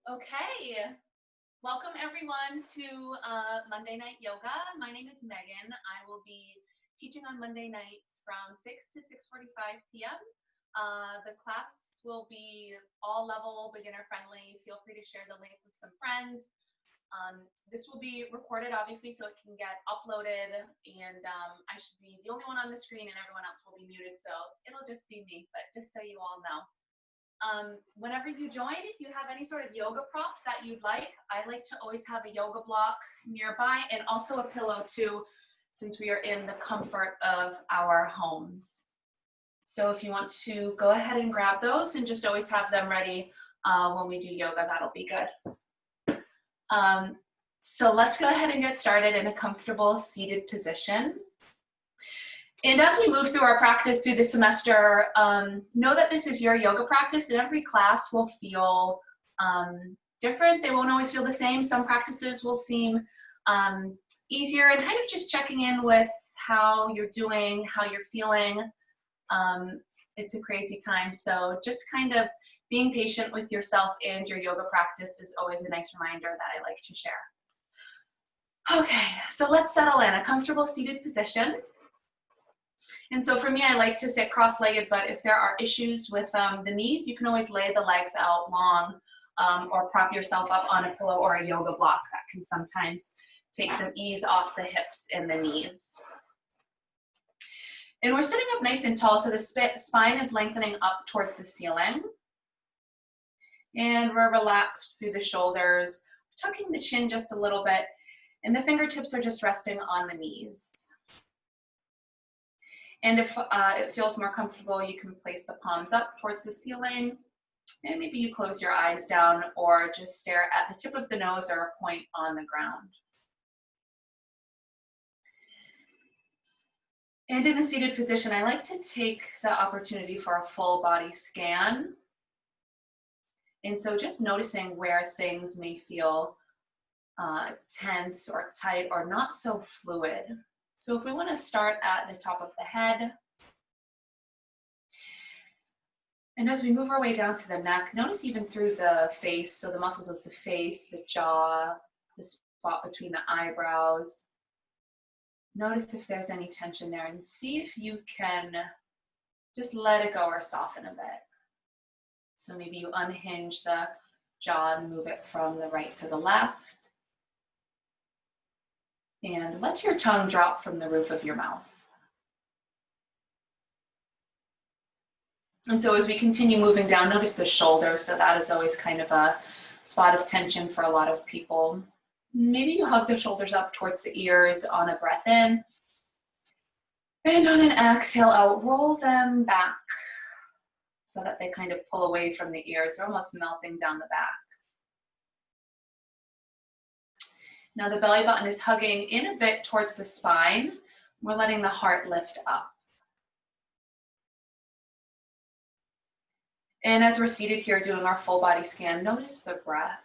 Okay, welcome everyone to Monday Night Yoga. My name is Megan. I will be teaching on Monday nights from 6 to 6:45 p.m. The class will be all level, beginner friendly. Feel free to share the link with some friends. This will be recorded, obviously, so it can get uploaded, and I should be the only one on the screen and everyone else will be muted, so it'll just be me, but just so you all know. Whenever you join, if you have any sort of yoga props that you'd like, I like to always have a yoga block nearby and also a pillow too, since we are in the comfort of our homes. So if you want to go ahead and grab those and just always have them ready when we do yoga, that'll be good. So let's go ahead and get started in a comfortable seated position. And as we move through our practice through the semester, know that this is your yoga practice, and every class will feel different. They won't always feel the same. Some practices will seem easier, and kind of just checking in with how you're doing, how you're feeling. It's a crazy time, so just kind of being patient with yourself and your yoga practice is always a nice reminder that I like to share. Okay, so let's settle in a comfortable seated position. And so for me, I like to sit cross-legged, but if there are issues with the knees, you can always lay the legs out long or prop yourself up on a pillow or a yoga block. That can sometimes take some ease off the hips and the knees. And we're sitting up nice and tall, so the spine is lengthening up towards the ceiling. And we're relaxed through the shoulders, tucking the chin just a little bit, and the fingertips are just resting on the knees. And if it feels more comfortable, you can place the palms up towards the ceiling, and maybe you close your eyes down or just stare at the tip of the nose or a point on the ground. And in the seated position, I like to take the opportunity for a full body scan. And so just noticing where things may feel tense or tight or not so fluid. So if we want to start at the top of the head, and as we move our way down to the neck, notice even through the face, so the muscles of the face, the jaw, the spot between the eyebrows. Notice if there's any tension there and see if you can just let it go or soften a bit. So maybe you unhinge the jaw and move it from the right to the left. And let your tongue drop from the roof of your mouth. And so as we continue moving down, notice the shoulders. So that is always kind of a spot of tension for a lot of people. Maybe you hug the shoulders up towards the ears on a breath in. And on an exhale out, roll them back so that they kind of pull away from the ears. They're almost melting down the back. Now the belly button is hugging in a bit towards the spine. We're letting the heart lift up. And as we're seated here doing our full body scan, notice the breath.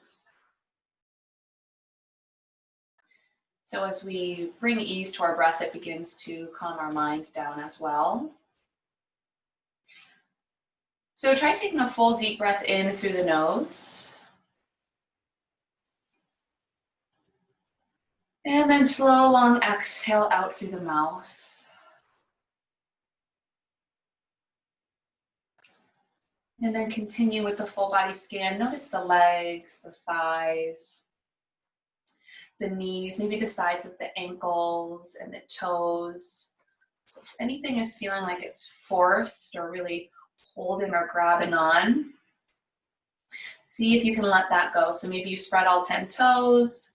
So as we bring ease to our breath, it begins to calm our mind down as well. So try taking a full deep breath in through the nose. And then slow, long exhale out through the mouth. And then continue with the full body scan. Notice the legs, the thighs, the knees, maybe the sides of the ankles and the toes. So if anything is feeling like it's forced or really holding or grabbing on, see if you can let that go. So maybe you spread all 10 toes.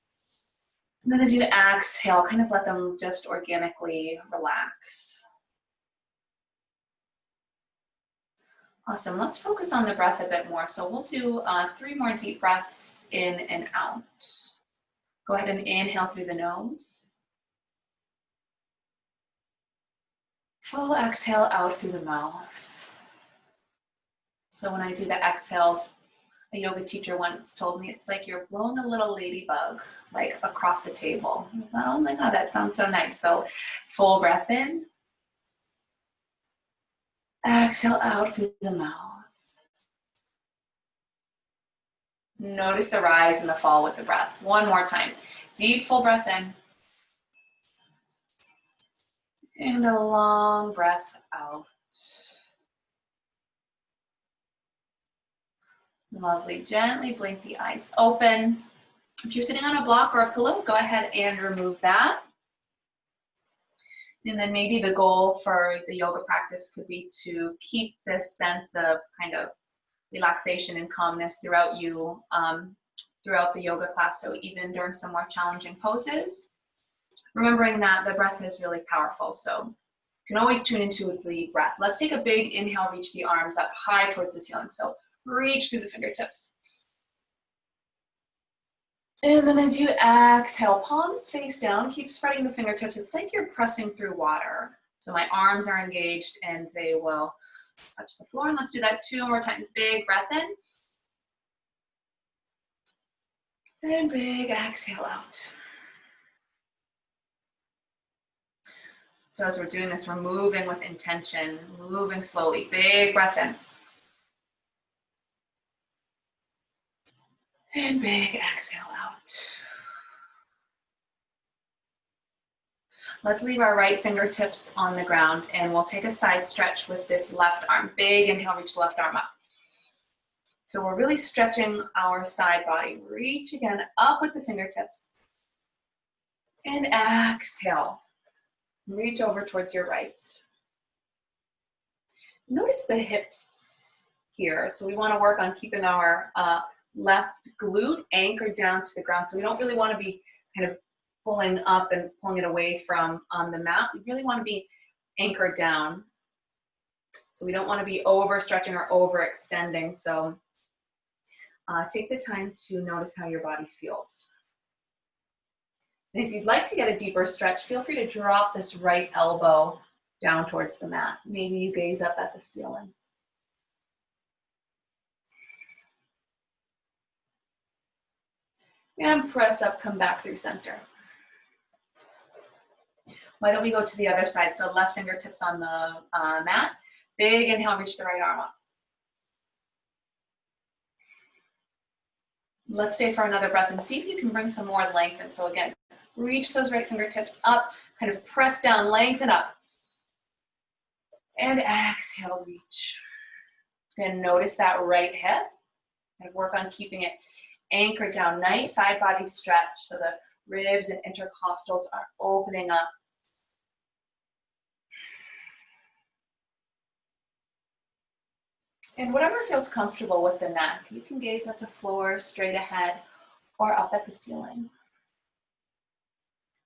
And then as you exhale, kind of let them just organically relax. Awesome, let's focus on the breath a bit more. So we'll do 3 more deep breaths in and out. Go ahead and inhale through the nose. Full exhale out through the mouth. So when I do the exhales, a yoga teacher once told me it's like you're blowing a little ladybug, like across the table. I thought, oh my God, that sounds so nice. So full breath in. Exhale out through the mouth. Notice the rise and the fall with the breath. One more time. Deep, full breath in. And a long breath out. Lovely. Gently blink the eyes open. If you're sitting on a block or a pillow, go ahead and remove that. And then maybe the goal for the yoga practice could be to keep this sense of kind of relaxation and calmness throughout throughout the yoga class. So even during some more challenging poses, remembering that the breath is really powerful. So you can always tune into the breath. Let's take a big inhale, reach the arms up high towards the ceiling. So reach through the fingertips. And then as you exhale, palms face down, keep spreading the fingertips. It's like you're pressing through water. So my arms are engaged and they will touch the floor. And let's do that 2 more times. Big breath in. And big exhale out. So as we're doing this, we're moving with intention, moving slowly. Big breath in. And big exhale out. Let's leave our right fingertips on the ground and we'll take a side stretch with this left arm. Big inhale, reach the left arm up. So we're really stretching our side body. Reach again up with the fingertips. And exhale. Reach over towards your right. Notice the hips here. So we want to work on keeping our left glute anchored down to the ground. So we don't really want to be kind of pulling up and pulling it away from the mat. We really want to be anchored down. So we don't want to be overstretching or overextending. So take the time to notice how your body feels. And if you'd like to get a deeper stretch, feel free to drop this right elbow down towards the mat. Maybe you gaze up at the ceiling. And press up, come back through center. Why don't we go to the other side? So left fingertips on the mat. Big inhale, reach the right arm up. Let's stay for another breath and see if you can bring some more length. And so again, reach those right fingertips up, kind of press down, lengthen up. And exhale, reach. And notice that right hip. And work on keeping it anchored down. Nice side body stretch so the ribs and intercostals are opening up. And whatever feels comfortable with the neck, you can gaze at the floor, straight ahead, or up at the ceiling.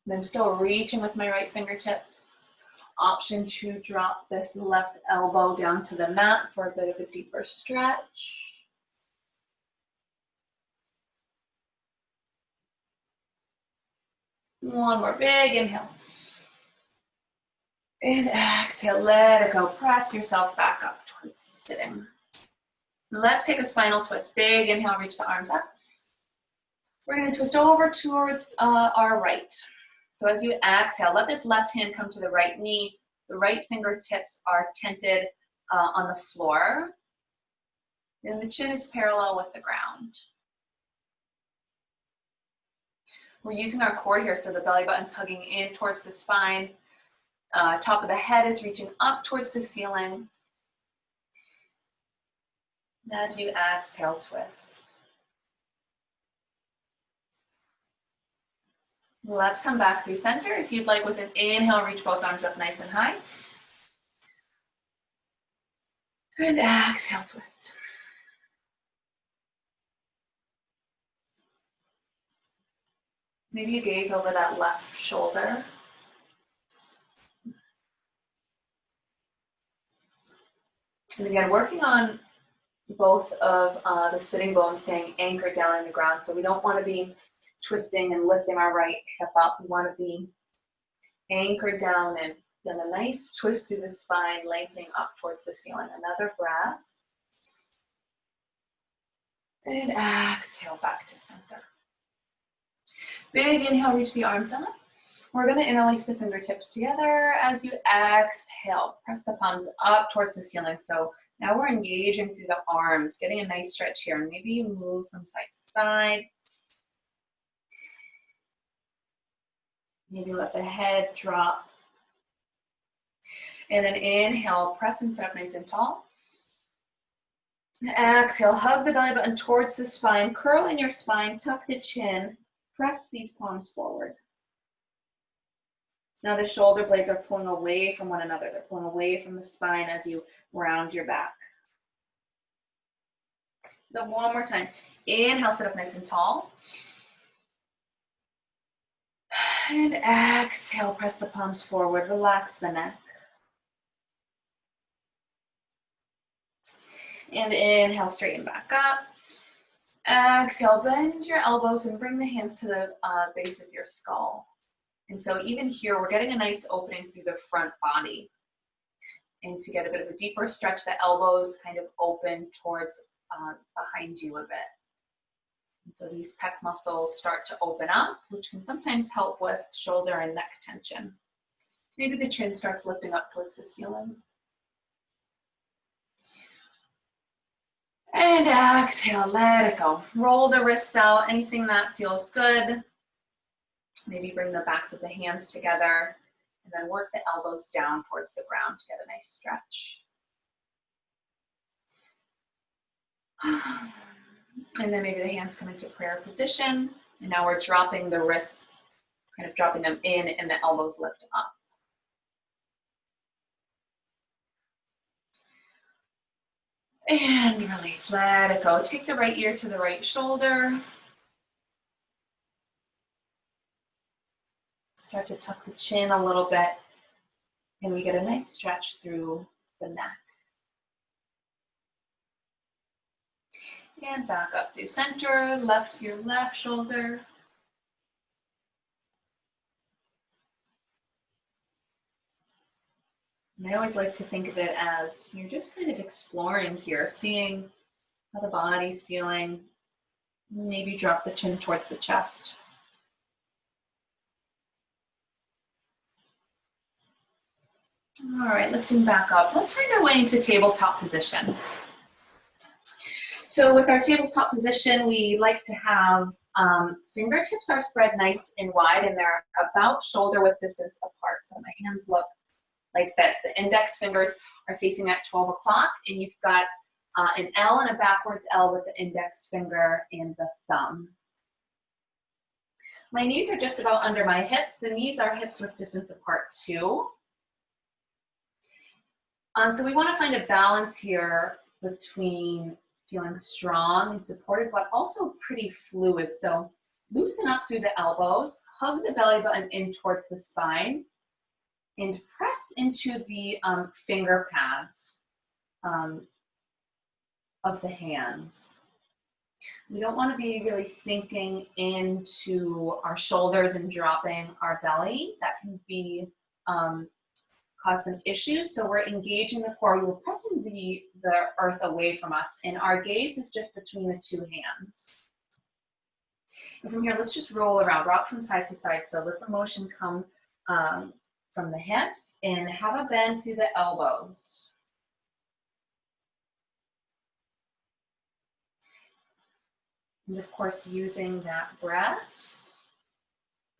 And I'm still reaching with my right fingertips. Option to drop this left elbow down to the mat for a bit of a deeper stretch. One more big inhale. And exhale, let it go. Press yourself back up towards sitting. Let's take a spinal twist. Big inhale, reach the arms up. We're going to twist over towards our right. So as you exhale, let this left hand come to the right knee. The right fingertips are tented on the floor. And the chin is parallel with the ground. We're using our core here, so the belly button's hugging in towards the spine. Top of the head is reaching up towards the ceiling. As you exhale, twist. Let's come back through center. If you'd like, with an inhale, reach both arms up nice and high. And exhale, twist. Maybe you gaze over that left shoulder. And again, working on both of the sitting bones staying anchored down in the ground. So we don't want to be twisting and lifting our right hip up. We want to be anchored down and then a nice twist through the spine, lengthening up towards the ceiling. Another breath. And exhale back to center. Big inhale, reach the arms up. We're going to interlace the fingertips together. As you exhale, press the palms up towards the ceiling. So Now we're engaging through the arms, getting a nice stretch here. Maybe you move from side to side. Maybe let the head drop. And then inhale, press and sit up nice and tall. Exhale, hug the belly button towards the spine, curl in your spine, tuck the chin, press these palms forward. Now the shoulder blades are pulling away from one another. They're pulling away from the spine as you round your back. Then one more time. Inhale, sit up nice and tall. And exhale, press the palms forward, relax the neck. And inhale, straighten back up. Exhale, bend your elbows and bring the hands to the base of your skull. And so even here, we're getting a nice opening through the front body. And to get a bit of a deeper stretch, the elbows kind of open towards behind you a bit. And so these pec muscles start to open up, which can sometimes help with shoulder and neck tension. Maybe the chin starts lifting up towards the ceiling. And exhale, let it go. Roll the wrists out, anything that feels good. Maybe bring the backs of the hands together and then work the elbows down towards the ground to get a nice stretch. And then maybe the hands come into prayer position. And now we're dropping the wrists, kind of dropping them in and the elbows lift up. And release, let it go. Take the right ear to the right shoulder. Start to tuck the chin a little bit. And we get a nice stretch through the neck. And back up through center, left ear, left shoulder. And I always like to think of it as you're just kind of exploring here, seeing how the body's feeling. Maybe drop the chin towards the chest. All right, lifting back up. Let's find our way into tabletop position. So with our tabletop position, we like to have fingertips are spread nice and wide, and they're about shoulder width distance apart. So my hands look like this. The index fingers are facing at 12 o'clock, and you've got an L and a backwards L with the index finger and the thumb. My knees are just about under my hips. The knees are hips width distance apart too. So we want to find a balance here between feeling strong and supported, but also pretty fluid. So loosen up through the elbows, hug the belly button in towards the spine, and press into the finger pads of the hands. We don't want to be really sinking into our shoulders and dropping our belly. That can be cause some issues. So we're engaging the core. We're pressing the earth away from us, and our gaze is just between the two hands. And from here, let's just roll around, rock from side to side. So let the motion come from the hips and have a bend through the elbows. And of course, using that breath.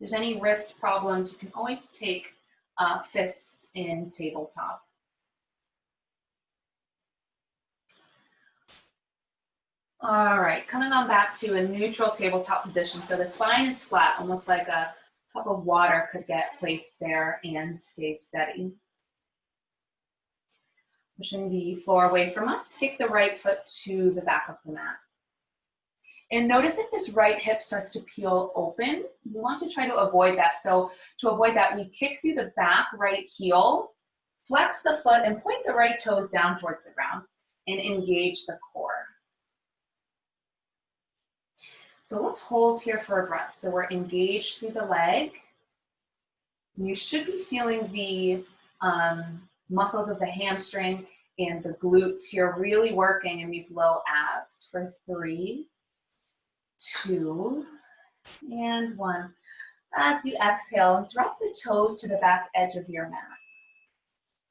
If there's any wrist problems, you can always take fists in tabletop. All right, coming on back to a neutral tabletop position. So the spine is flat, almost like a cup of water could get placed there and stay steady. Pushing the floor away from us, kick the right foot to the back of the mat. And notice if this right hip starts to peel open, we want to try to avoid that. So to avoid that, we kick through the back right heel, flex the foot, and point the right toes down towards the ground and engage the core. So let's hold here for a breath. So we're engaged through the leg. You should be feeling the muscles of the hamstring and the glutes here really working in these low abs for 3, 2, and 1. As you exhale, drop the toes to the back edge of your mat.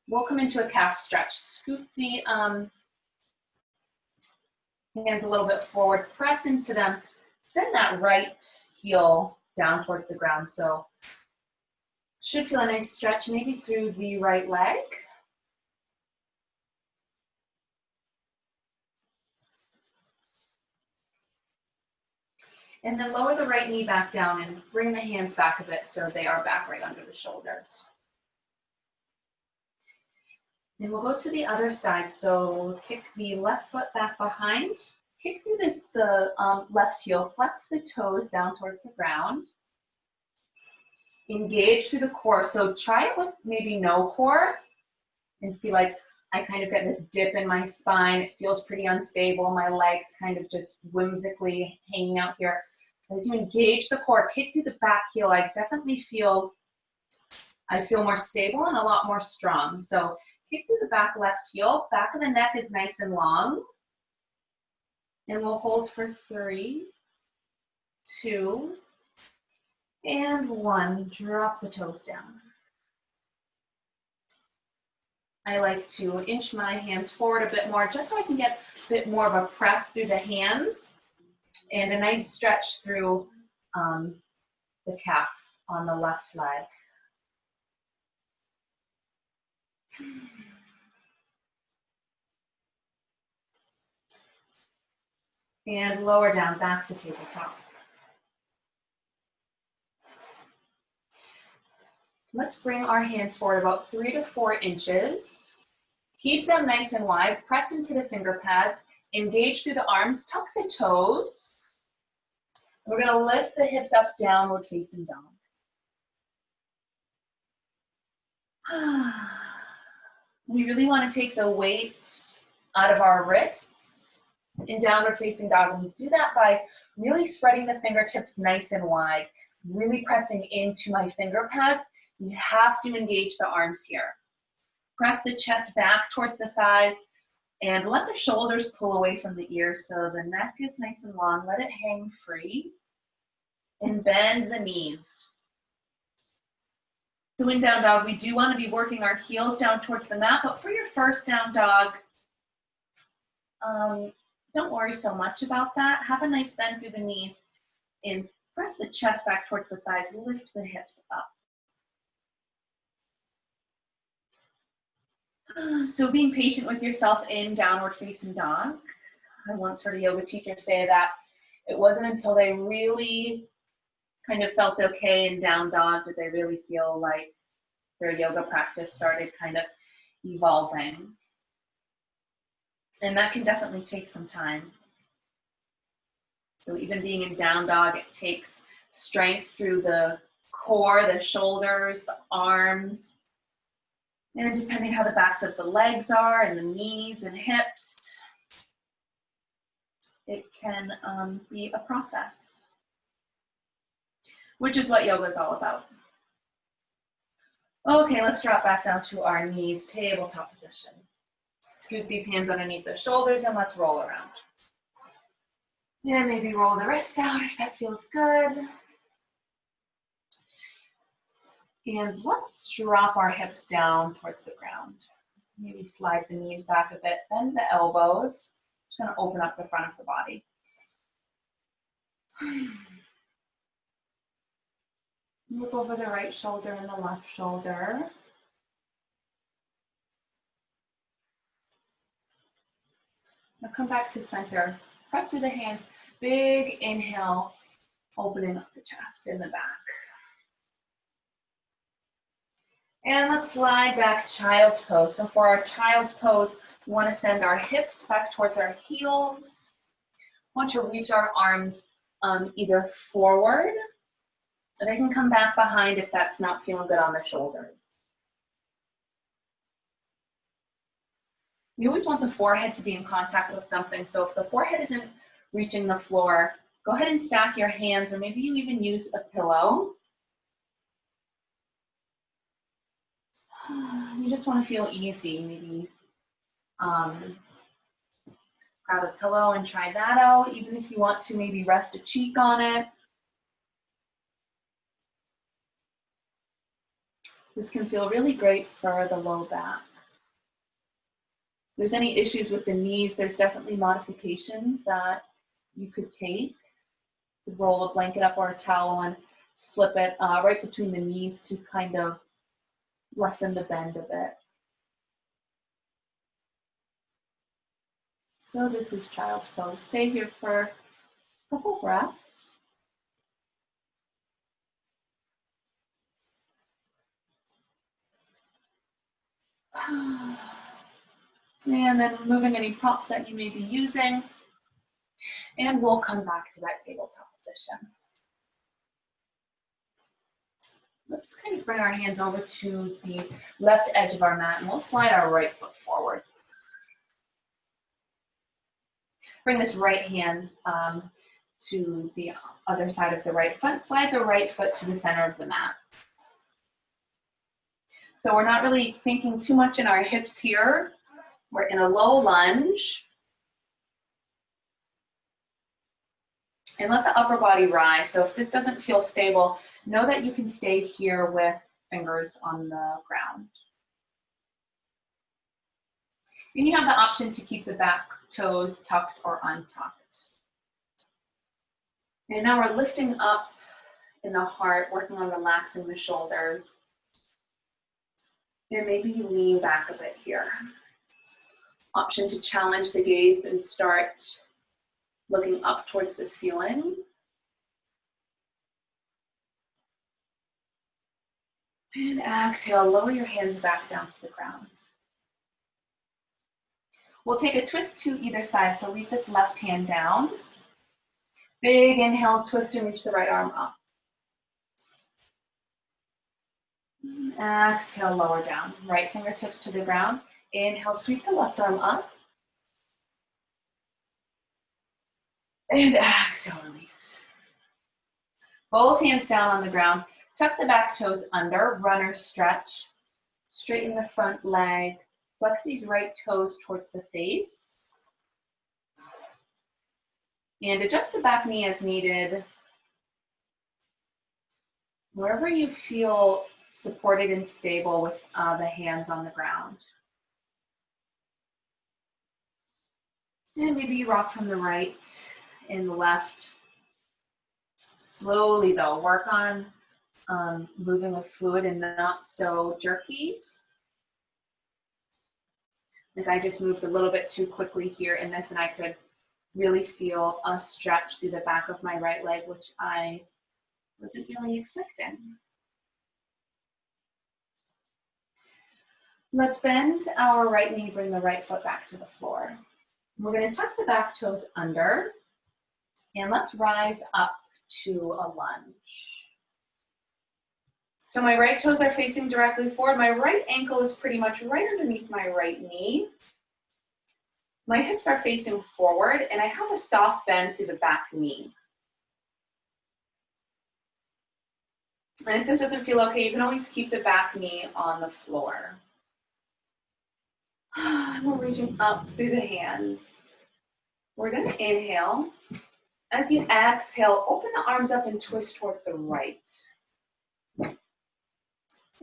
We'll come into a calf stretch. Scoop the Hands a little bit forward, press into them. Send that right heel down towards the ground. So should feel a nice stretch maybe through the right leg. And then lower the right knee back down and bring the hands back a bit so they are back right under the shoulders. And we'll go to the other side. So kick the left foot back behind. Kick through the left heel, flex the toes down towards the ground. Engage through the core. So try it with maybe no core and see, like, I kind of get this dip in my spine. It feels pretty unstable. My legs kind of just whimsically hanging out here. As you engage the core, kick through the back heel, I definitely feel more stable and a lot more strong. So kick through the back left heel. Back of the neck is nice and long. And we'll hold for 3, 2, and 1. Drop the toes down. I like to inch my hands forward a bit more just so I can get a bit more of a press through the hands and a nice stretch through the calf on the left leg. And lower down back to tabletop. Let's bring our hands forward about 3 to 4 inches. Keep them nice and wide. Press into the finger pads. Engage through the arms. Tuck the toes. We're going to lift the hips up, downward facing dog. We really want to take the weight out of our wrists in downward facing dog. And we do that by really spreading the fingertips nice and wide, really pressing into my finger pads. You have to engage the arms here. Press the chest back towards the thighs and let the shoulders pull away from the ears so the neck is nice and long. Let it hang free and bend the knees. So in down dog, we do want to be working our heels down towards the mat, but for your first down dog, don't worry so much about that. Have a nice bend through the knees and press the chest back towards the thighs. Lift the hips up. So being patient with yourself in downward facing dog. I once heard a yoga teacher say that it wasn't until they really kind of felt okay in down dog did they really feel like their yoga practice started kind of evolving. And that can definitely take some time. So even being in down dog, it takes strength through the core, the shoulders, the arms, and depending how the backs of the legs are and the knees and hips, it can be a process, which is what yoga is all about. Okay, let's drop back down to our knees, tabletop position. Scoot these hands underneath the shoulders and let's roll around. And maybe roll the wrists out if that feels good. And let's drop our hips down towards the ground. Maybe slide the knees back a bit, bend the elbows. Just gonna open up the front of the body. Look over the right shoulder and the left shoulder. Now come back to center. Press through the hands. Big inhale, opening up the chest in the back. And let's slide back, child's pose. So for our child's pose, we want to send our hips back towards our heels. We want to reach our arms either forward, or they can come back behind if that's not feeling good on the shoulders. We always want the forehead to be in contact with something. So if the forehead isn't reaching the floor, go ahead and stack your hands, or maybe you even use a pillow. You just want to feel easy. Maybe grab a pillow and try that out, even if you want to maybe rest a cheek on it. This can feel really great for the low back. there's any issues with the knees, there's definitely modifications that you could take. You could roll a blanket up or a towel and slip it right between the knees to kind of lessen the bend a bit. So this is child's pose. Stay here for a couple breaths. And then removing any props that you may be using. And we'll come back to that tabletop position. Let's kind of bring our hands over to the left edge of our mat and we'll slide our right foot forward. Bring this right hand to the other side of the right foot. Slide the right foot to the center of the mat. So we're not really sinking too much in our hips here. We're in a low lunge. And let the upper body rise. So if this doesn't feel stable, know that you can stay here with fingers on the ground. And you have the option to keep the back toes tucked or untucked. And now we're lifting up in the heart, working on relaxing the shoulders. And maybe you lean back a bit here. Option to challenge the gaze and start looking up towards the ceiling. And exhale, lower your hands back down to the ground. We'll take a twist to either side, so leave this left hand down. Big inhale, twist and reach the right arm up. Exhale, lower down. Right fingertips to the ground. Inhale, sweep the left arm up. And exhale, release. Both hands down on the ground. Tuck the back toes under, runner stretch. Straighten the front leg. Flex these right toes towards the face. And adjust the back knee as needed. Wherever you feel supported and stable with the hands on the ground. And maybe you rock from the right and the left. Slowly though, work on moving with fluid and not so jerky. Like I just moved a little bit too quickly here in this and I could really feel a stretch through the back of my right leg, which I wasn't really expecting. Let's bend our right knee, bring the right foot back to the floor. We're going to tuck the back toes under and let's rise up to a lunge. So my right toes are facing directly forward. My right ankle is pretty much right underneath my right knee. My hips are facing forward and I have a soft bend through the back knee. And if this doesn't feel okay, you can always keep the back knee on the floor. We're reaching up through the hands. We're going to inhale. As you exhale, open the arms up and twist towards the right.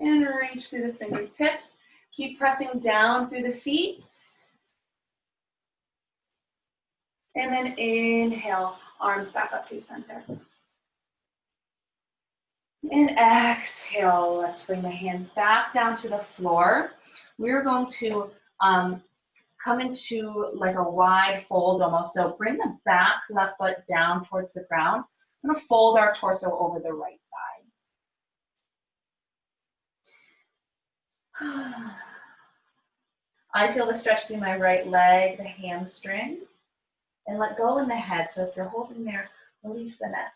And reach through the fingertips. Keep pressing down through the feet. And then inhale, arms back up to center. And exhale, let's bring the hands back down to the floor. We're going to come into like a wide fold almost. So bring the back left foot down towards the ground. I'm going to fold our torso over the right thigh. I feel the stretch through my right leg, the hamstring, and let go in the head. So if you're holding there, release the neck.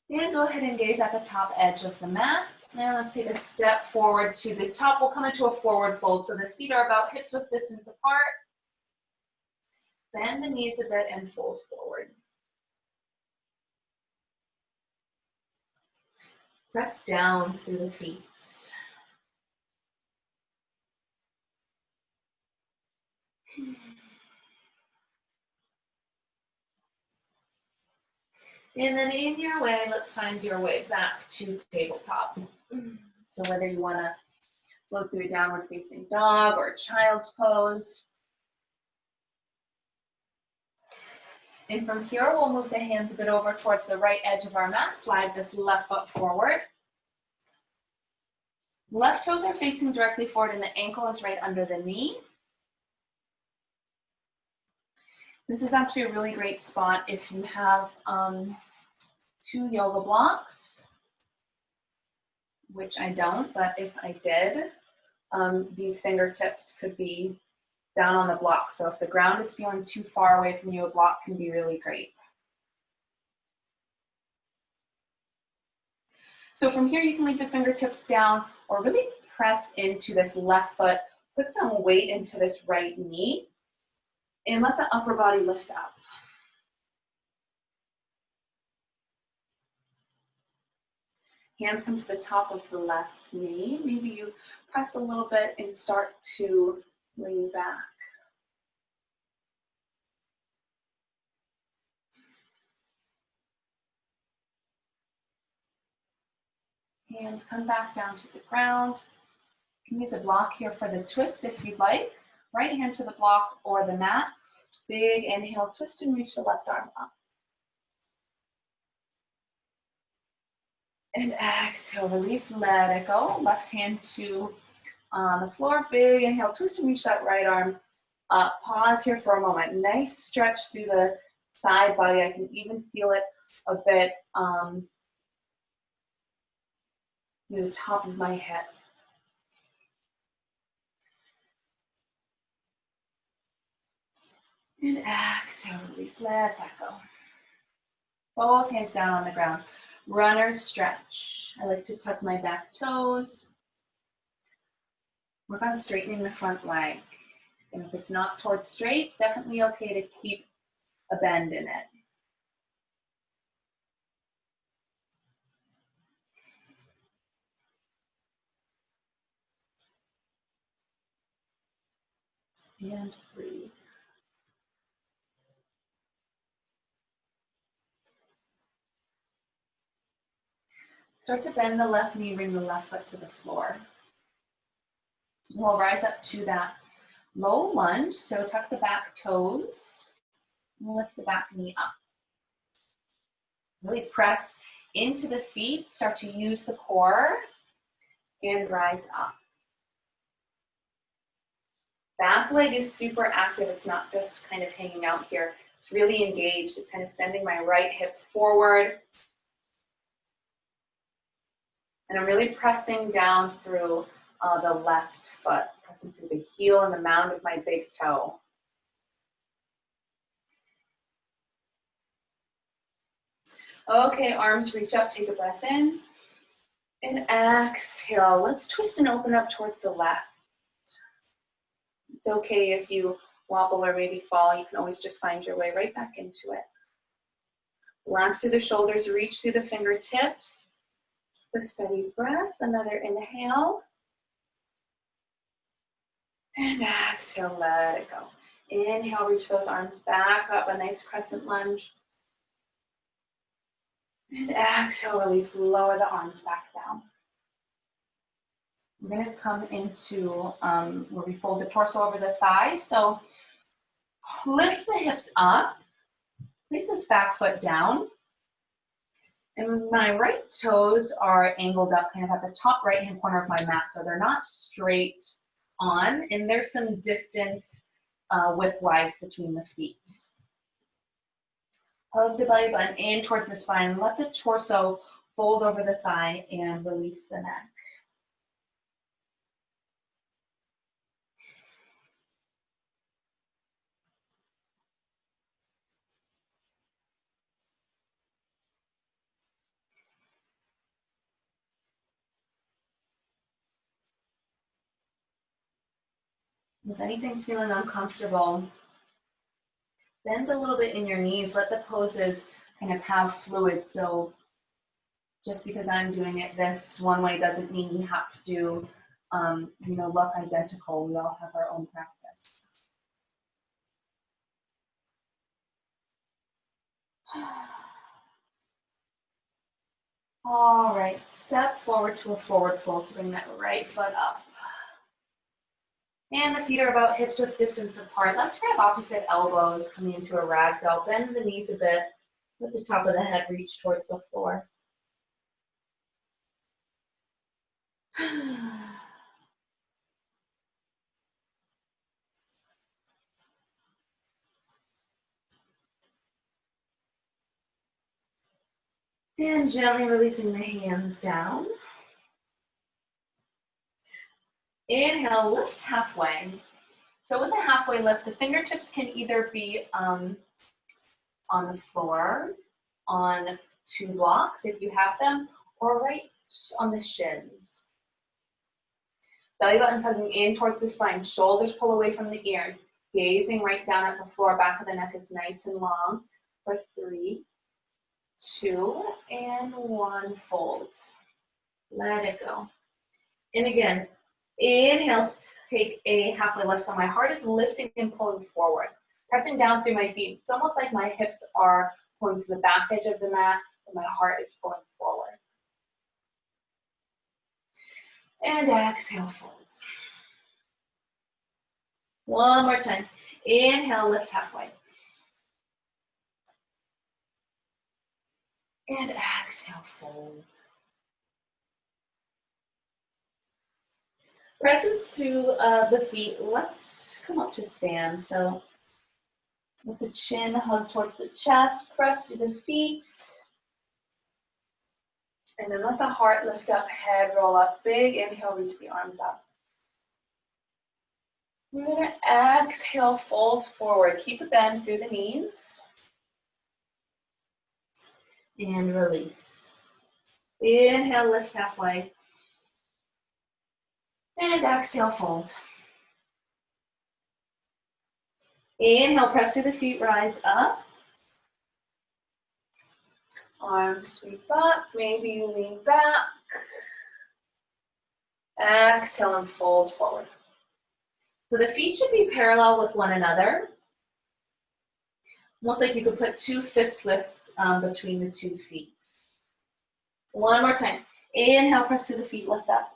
And go ahead and gaze at the top edge of the mat. And let's take a step forward to the top. We'll come into a forward fold. So the feet are about hips width distance apart. Bend the knees a bit and fold forward. Press down through the feet. And then in your way, let's find your way back to tabletop. So whether you want to float through a downward facing dog or child's pose. And from here, we'll move the hands a bit over towards the right edge of our mat, slide this left foot forward. Left toes are facing directly forward and the ankle is right under the knee. This is actually a really great spot if you have 2 yoga blocks, which I don't, but if I did, these fingertips could be down on the block. So if the ground is feeling too far away from you, a block can be really great. So from here, you can leave the fingertips down or really press into this left foot, put some weight into this right knee, and let the upper body lift up. Hands come to the top of the left knee. Maybe you press a little bit and start to lean back. Hands come back down to the ground. You can use a block here for the twist if you'd like. Right hand to the block or the mat. Big inhale, twist and reach the left arm up. And exhale, release, let it go. Left hand to the floor. Big inhale, twist and reach that right arm up. Pause here for a moment. Nice stretch through the side body. I can even feel it a bit near the top of my head. And exhale, release, let that go. Both hands down on the ground. Runner's stretch. I like to tuck my back toes. Work on straightening the front leg. And if it's not towards straight, definitely okay to keep a bend in it. And breathe. Start to bend the left knee, bring the left foot to the floor. We'll rise up to that low lunge, so tuck the back toes and lift the back knee up. Really press into the feet, start to use the core and rise up. Back leg is super active, it's not just kind of hanging out here. It's really engaged, it's kind of sending my right hip forward. And I'm really pressing down through the left foot, pressing through the heel and the mound of my big toe. Okay, arms reach up, take a breath in. And exhale. Let's twist and open up towards the left. It's okay if you wobble or maybe fall. You can always just find your way right back into it. Relax through the shoulders, reach through the fingertips. A steady breath, another inhale. And exhale, let it go. Inhale, reach those arms back up, a nice crescent lunge. And exhale, release, lower the arms back down. We're gonna come into where we fold the torso over the thighs. So lift the hips up, place this back foot down. And my right toes are angled up kind of at the top right-hand corner of my mat, so they're not straight on, and there's some distance width-wise between the feet. Hug the belly button in towards the spine. Let the torso fold over the thigh and release the neck. If anything's feeling uncomfortable, bend a little bit in your knees. Let the poses kind of have fluid. So just because I'm doing it this one way doesn't mean you have to, look identical. We all have our own practice. All right, step forward to a forward fold to bring that right foot up. And the feet are about hips width distance apart. Let's grab opposite elbows, coming into a ragdoll. Bend the knees a bit. Let the top of the head reach towards the floor. And gently releasing the hands down. Inhale, lift halfway. So with a halfway lift, the fingertips can either be on the floor, on two blocks if you have them, or right on the shins. Belly button tugging in towards the spine, shoulders pull away from the ears, gazing right down at the floor, back of the neck is nice and long. For 3, 2, and 1, fold. Let it go. And again, inhale, take a halfway lift. So my heart is lifting and pulling forward, pressing down through my feet. It's almost like my hips are pulling to the back edge of the mat, and my heart is pulling forward. And exhale, fold. One more time. Inhale, lift halfway. And exhale, fold. Presence through the feet. Let's come up to stand. So with the chin hug towards the chest, press through the feet. And then let the heart lift up, head roll up. Big inhale, reach the arms up. We're going to exhale, fold forward. Keep a bend through the knees. And release. Inhale, lift halfway. And exhale, fold. Inhale, press through the feet, rise up. Arms sweep up, maybe you lean back. Exhale and fold forward. So the feet should be parallel with one another. Almost like you could put two fist widths between the two feet. One more time. Inhale, press through the feet, lift up.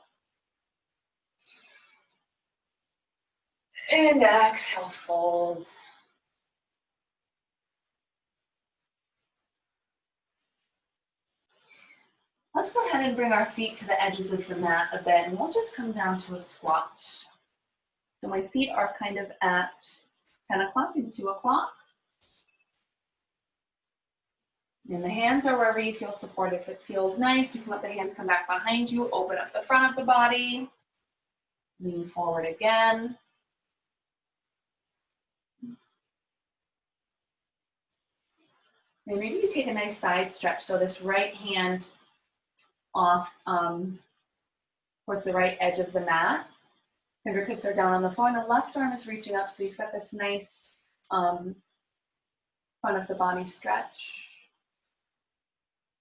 And exhale, fold. Let's go ahead and bring our feet to the edges of the mat a bit, and we'll just come down to a squat. So my feet are kind of at 10 o'clock and 2 o'clock. And the hands are wherever you feel support. If it feels nice, you can let the hands come back behind you, open up the front of the body, lean forward again. And maybe you take a nice side stretch. So this right hand off towards the right edge of the mat. Fingertips are down on the floor, and the left arm is reaching up, so you've got this nice front of the body stretch.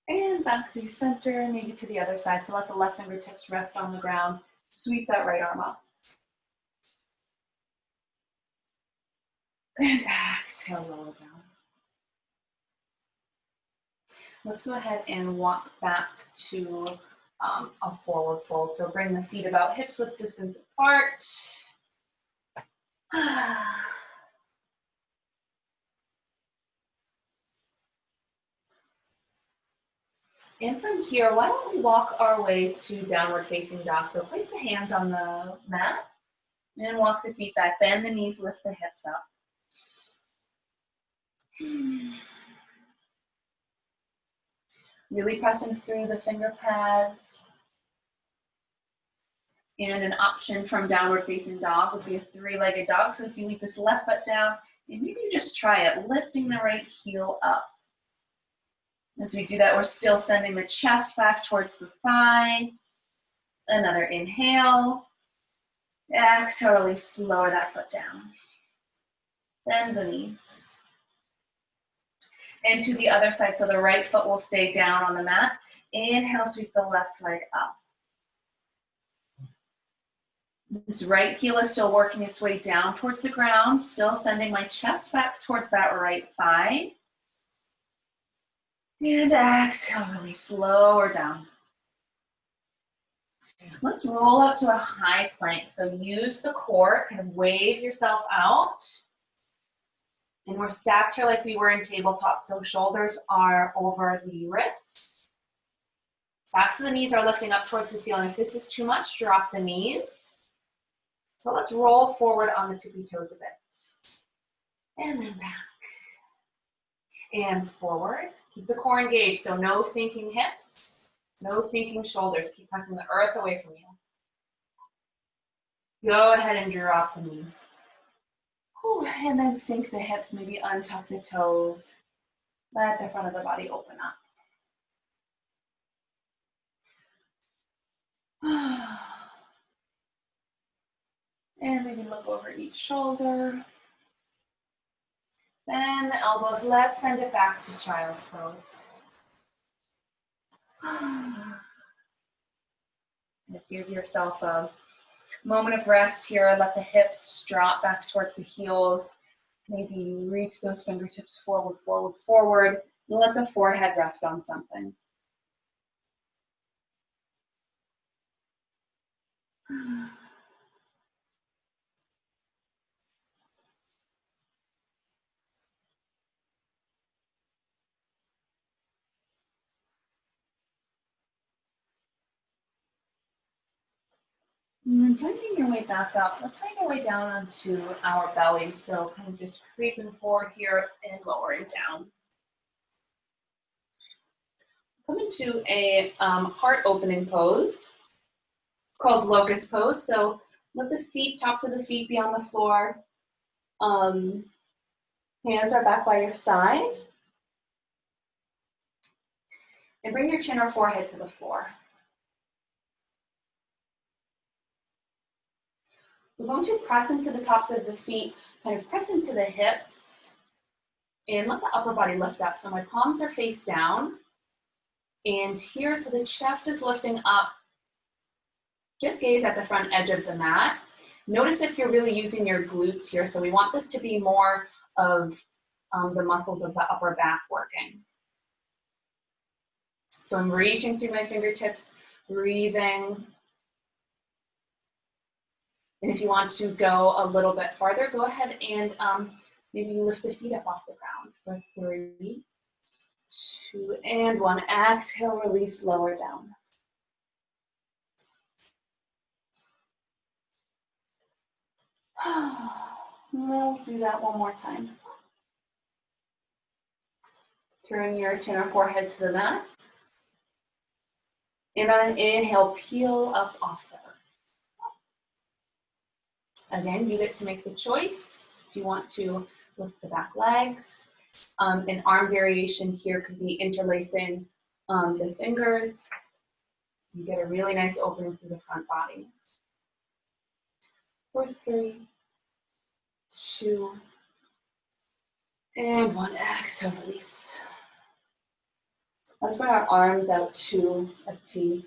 And back through center, maybe to the other side. So let the left fingertips rest on the ground. Sweep that right arm up. And exhale, lower down. Let's go ahead and walk back to a forward fold. So bring the feet about hips width distance apart. And from here, why don't we walk our way to downward facing dog. So place the hands on the mat and walk the feet back. Bend the knees, lift the hips up. Really pressing through the finger pads. And an option from downward facing dog would be a three-legged dog. So if you leave this left foot down, and maybe you just try it, lifting the right heel up. As we do that, we're still sending the chest back towards the thigh. Another inhale. Exhale, release, lower that foot down. Bend the knees. And to the other side, so the right foot will stay down on the mat. Inhale, sweep the left leg up. This right heel is still working its way down towards the ground, still sending my chest back towards that right thigh. And exhale, release, lower down. Let's roll up to a high plank. So use the core, kind of wave yourself out. And we're stacked here like we were in tabletop. So shoulders are over the wrists. Backs of the knees are lifting up towards the ceiling. If this is too much, drop the knees. So let's roll forward on the tippy toes a bit. And then back. And forward. Keep the core engaged, so no sinking hips, no sinking shoulders. Keep pressing the earth away from you. Go ahead and drop the knees. Whew, and then sink the hips, maybe untuck the toes. Let the front of the body open up. And maybe look over each shoulder. Then the elbows, let's send it back to child's pose. And give yourself a moment of rest here. Let the hips drop back towards the heels. Maybe reach those fingertips forward, forward, forward. And let the forehead rest on something. And then finding your way back up, let's find our way down onto our belly. So kind of just creeping forward here and lowering down. Come into a heart opening pose called locust pose. So let the feet, tops of the feet be on the floor. Hands are back by your side. And bring your chin or forehead to the floor. We're going to press into the tops of the feet, kind of press into the hips, and let the upper body lift up. So my palms are face down, and here, so the chest is lifting up. Just gaze at the front edge of the mat. Notice if you're really using your glutes here. So we want this to be more of the muscles of the upper back working. So I'm reaching through my fingertips, breathing. And if you want to go a little bit farther, go ahead and maybe lift the feet up off the ground for 3, 2, and 1. Exhale, release, lower down. We'll do that one more time. Turn your chin or forehead to the mat. And on an inhale, peel up off the earth. Again, you get to make the choice. If you want to lift the back legs. An arm variation here could be interlacing the fingers. You get a really nice opening through the front body. For 3, 2, and 1. Exhale, release. Let's bring our arms out to a T.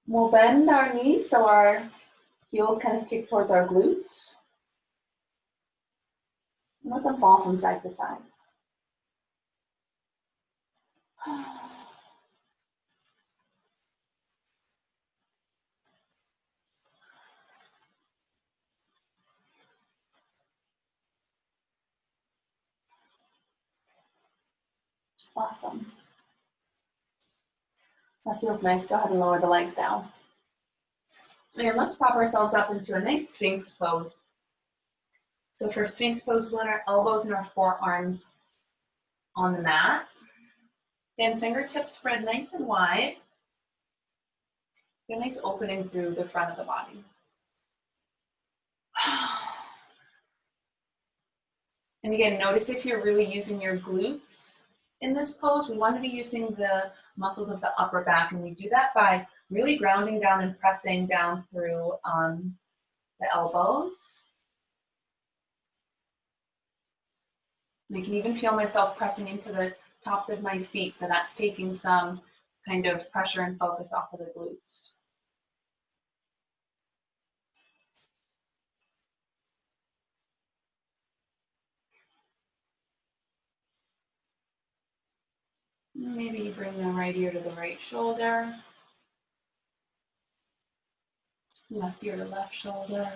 We'll bend our knees so our heels kind of kick towards our glutes. And let them fall from side to side. Awesome. That feels nice. Go ahead and lower the legs down. And let's prop ourselves up into a nice Sphinx pose. So for Sphinx pose, we'll let our elbows and our forearms on the mat. And fingertips spread nice and wide. Get a nice opening through the front of the body. And again, notice if you're really using your glutes in this pose. We want to be using the muscles of the upper back, and we do that by really grounding down and pressing down through the elbows. And I can even feel myself pressing into the tops of my feet, so that's taking some kind of pressure and focus off of the glutes. Maybe bring the right ear to the right shoulder. Left ear to left shoulder.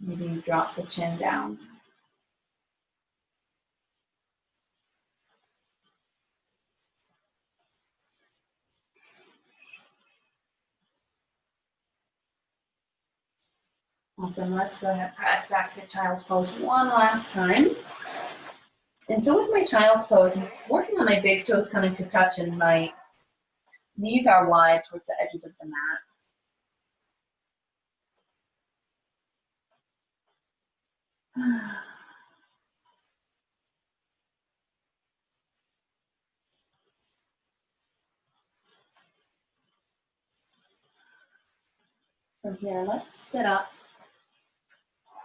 Maybe you drop the chin down. Awesome, let's go ahead and press back to child's pose one last time. And so with my child's pose, I'm working on my big toes coming to touch and my knees are wide towards the edges of the mat. From here, let's sit up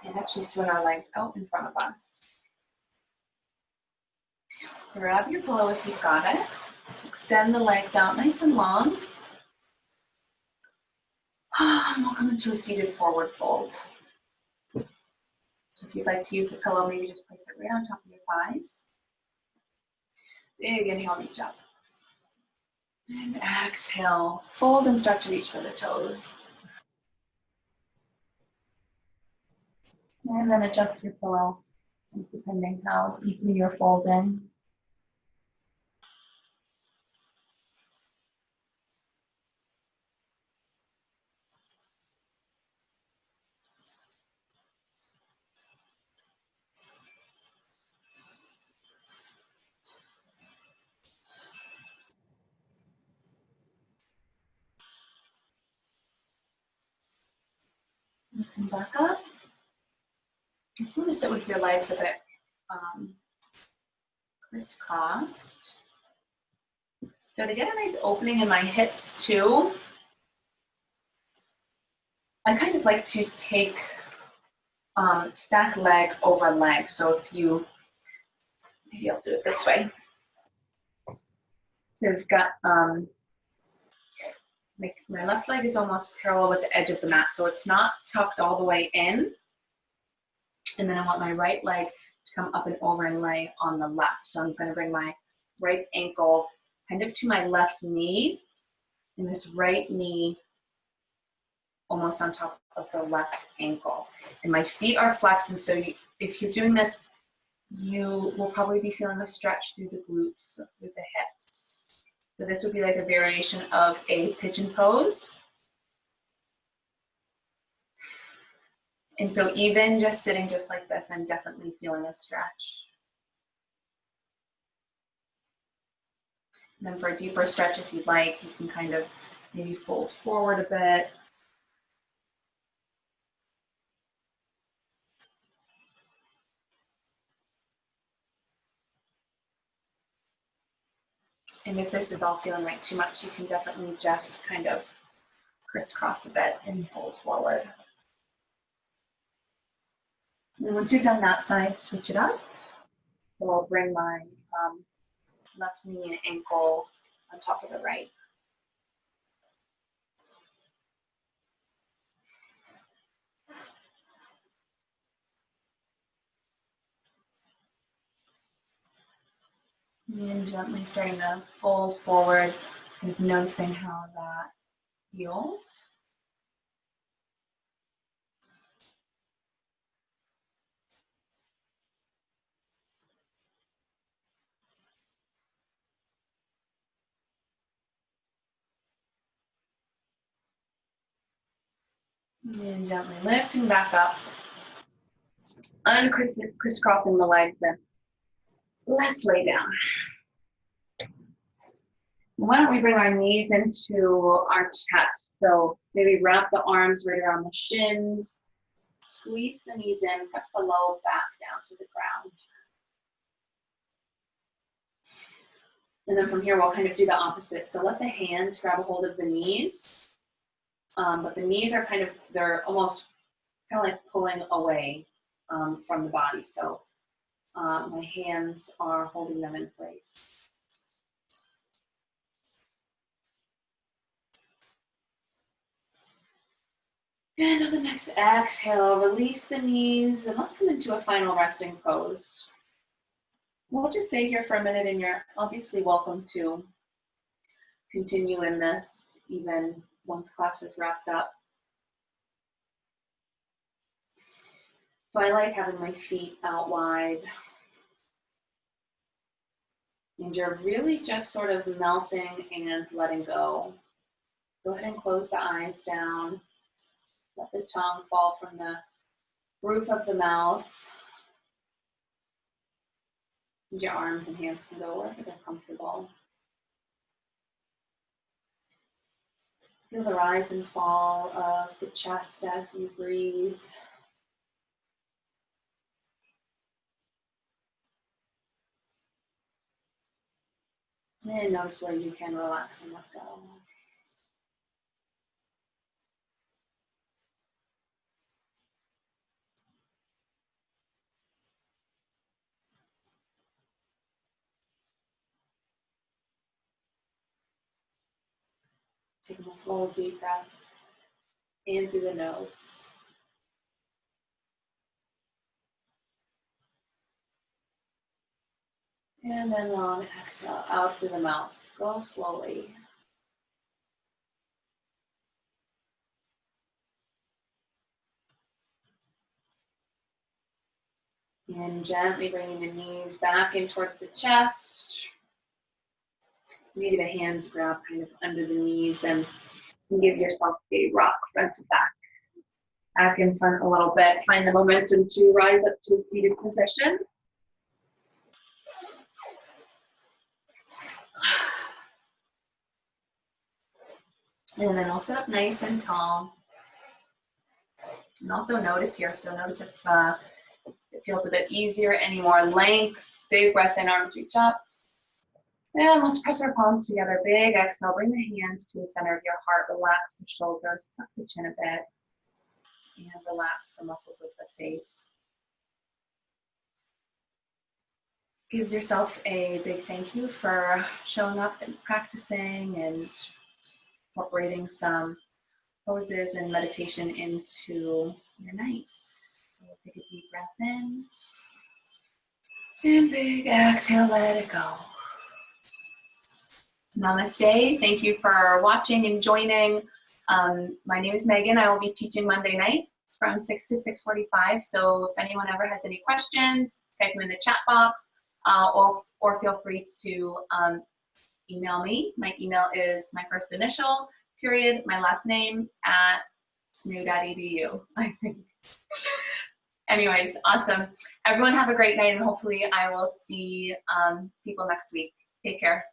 and actually swing our legs out in front of us. Grab your pillow if you've got it. Extend the legs out nice and long. And we'll come into a seated forward fold. So if you'd like to use the pillow, maybe just place it right on top of your thighs. Big inhale, reach up. And exhale, fold and start to reach for the toes. And then adjust your pillow, depending how deeply you're folding. Come back up. You want to sit with your legs a bit crisscrossed. So to get a nice opening in my hips too, I kind of like to take stack leg over leg. So if you, maybe I'll do it this way. So we've got, my left leg is almost parallel with the edge of the mat, so it's not tucked all the way in. And then I want my right leg to come up and over and lay on the left. So I'm gonna bring my right ankle kind of to my left knee, and this right knee almost on top of the left ankle. And my feet are flexed, and so if you're doing this, you will probably be feeling a stretch through the glutes, through the hips. So this would be like a variation of a pigeon pose. And so even just sitting just like this, I'm definitely feeling a stretch. And then for a deeper stretch, if you'd like, you can kind of maybe fold forward a bit. And if this is all feeling like too much, you can definitely just kind of crisscross a bit and fold forward. And once you've done that side, switch it up. So I'll bring my left knee and ankle on top of the right. And gently starting to fold forward and noticing how that feels. And gently lifting back up, crisscrossing the legs, and let's lay down. Why don't we bring our knees into our chest? So maybe wrap the arms right around the shins, squeeze the knees in, press the low back down to the ground. And then from here, we'll kind of do the opposite. So let the hands grab a hold of the knees, but the knees are kind of, they're almost kind of like pulling away from the body. So my hands are holding them in place. And on the next exhale, release the knees and let's come into a final resting pose. We'll just stay here for a minute and you're obviously welcome to continue in this even once class is wrapped up. So I like having my feet out wide. And you're really just sort of melting and letting go. Go ahead and close the eyes down. Let the tongue fall from the roof of the mouth. Your arms and hands can go wherever they're comfortable. Feel the rise and fall of the chest as you breathe. And notice where you can relax and let go. Take a full deep breath in through the nose. And then long exhale out through the mouth. Go slowly. And gently bringing the knees back in towards the chest. Maybe the hands grab kind of under the knees and give yourself a rock front to back. Back in front a little bit. Find the momentum to rise up to a seated position. And then I'll sit up nice and tall. And also notice here, so notice if it feels a bit easier, any more length. Big breath in, arms reach up. And let's press our palms together. Big exhale, bring the hands to the center of your heart. Relax the shoulders, tuck the chin a bit. And relax the muscles of the face. Give yourself a big thank you for showing up and practicing and incorporating some poses and meditation into your nights. So take a deep breath in. And big exhale, let it go. Namaste. Thank you for watching and joining. My name is Megan. I will be teaching Monday nights from 6 to 6:45. So if anyone ever has any questions, type them in the chat box or feel free to email me. My email is my first initial, period, my last name at snu.edu, I think. Anyways, awesome. Everyone have a great night and hopefully I will see people next week. Take care.